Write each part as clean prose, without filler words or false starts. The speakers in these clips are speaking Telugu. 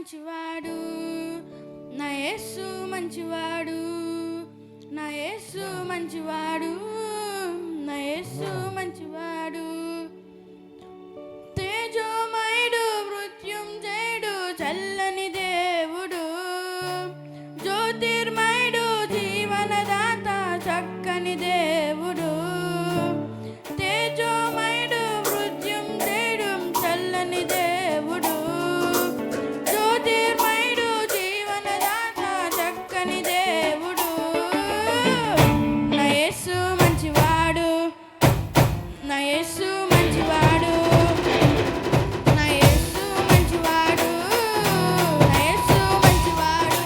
మంచివాడు, నా యేసు మంచివాడు, నా యేసు మంచివాడు, నా యేసు మంచివాడు. తేజోమయుడు, మృత్యుంజయుడు, చల్లని దేవుడు, జ్యోతిర్మయుడు, జీవనదాత, చక్కని దేవుడు. తేజోమయుడు, మృత్యుంజయుడు, చల్లని దేవుడు, జ్యోతిర్మయుడు, జీవనదాత, చక్కని దేవుడు. నా యేసు మంచివాడు, నా యేసు మంచివాడు, నా యేసు మంచివాడు, నా యేసు మంచివాడు.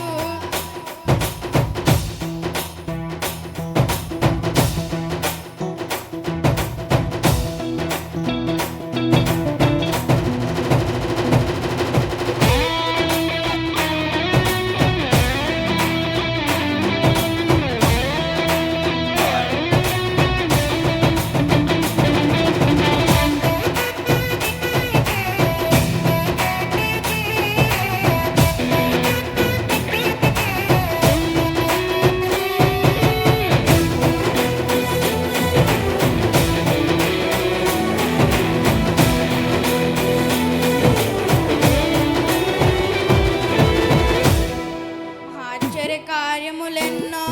ఆశ్చర్యకార్యములెన్నో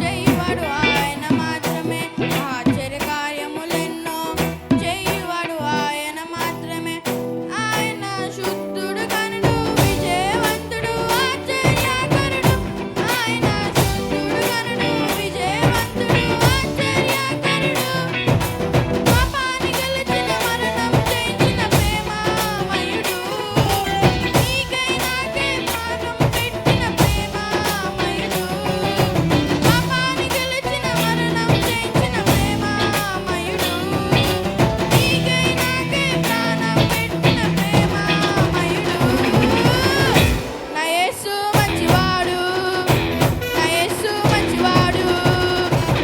చేయువాడు ఆయన మాత్రమే, ఆశ్చర్యకార్యములెన్నో చేయువాడు ఆయన మాత్రమే. ఆయన శుద్ధుడు కనుడు, విజయవంతుడు, ఆశ్చర్యకరుడు. ఆయన శుద్ధుడు కనుడు, విజయవంతుడు, ఆశ్చర్యకరుడు. పాపాన్ని గెలిచిన, మరణం జయించిన ప్రేమామయుడు. నీకై నాకై ప్రాణం పెట్టిన ప్రేమామయుడు. పాపాన్ని గెలిచిన, మరణం జయించిన ప్రేమామయుడు. నీకై నాకై ప్రాణం పెట్టిన ప్రేమామయుడు. నా యేసు మంచివాడు, నా యేసు మంచివాడు,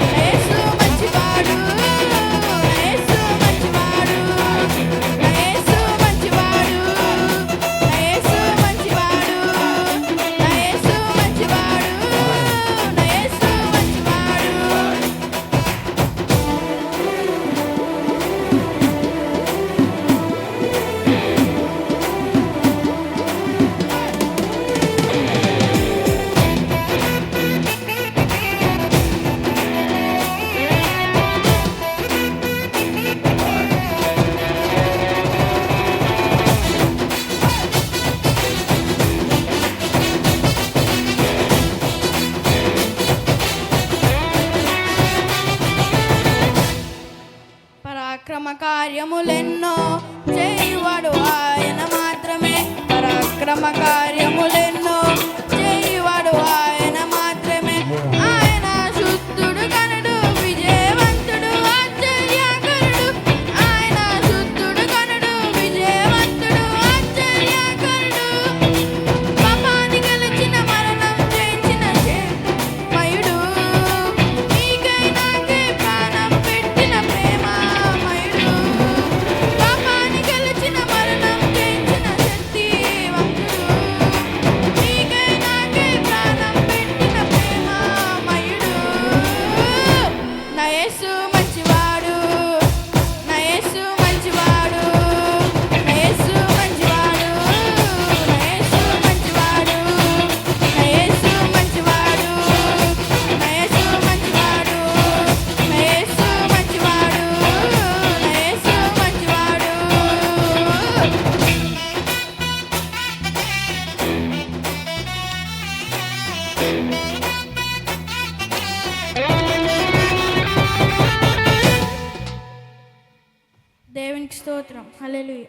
నా యేసు మంచివాడు, నా యేసు మంచివాడు, నా యేసు మంచివాడు, నా యేసు మంచివాడు, నా యేసు మంచివాడు, నా యేసు మంచివాడు. పరాక్రమ కార్యములెన్నో చేయువాడు ఆయన మాత్రమే, పరాక్రమ కార్యములెన్నో చేయువాడు ఆయన మాత్రమే. ఆయన శుద్ధుడు కనుడు, విజయవంతుడు, ఆశ్చర్యకరుడు. ఆయన శుద్ధుడు కనుడు, విజయవంతుడు, ఆశ్చర్యకరుడు. పాపాన్ని గెలిచిన, మరణం జయించిన మయుడు. నీకై నాకై ప్రాణం పెట్టిన ప్రేమామయుడు. పాపాన్ని గెలిచిన, మరణం జయించిన శక్తివంతుడు. నీకై నాకై ప్రాణం పెట్టిన ప్రేమామయుడు. నా యేసు మంచివాడు, నా యేసు మంచివాడు, నా యేసు మంచివాడు, నా యేసు మంచివాడు, నా యేసు మంచివాడు, నా యేసు మంచివాడు, నా యేసు మంచివాడు, నా యేసు మంచివాడు. దేవునికి స్తోత్రం. హల్లెలూయా.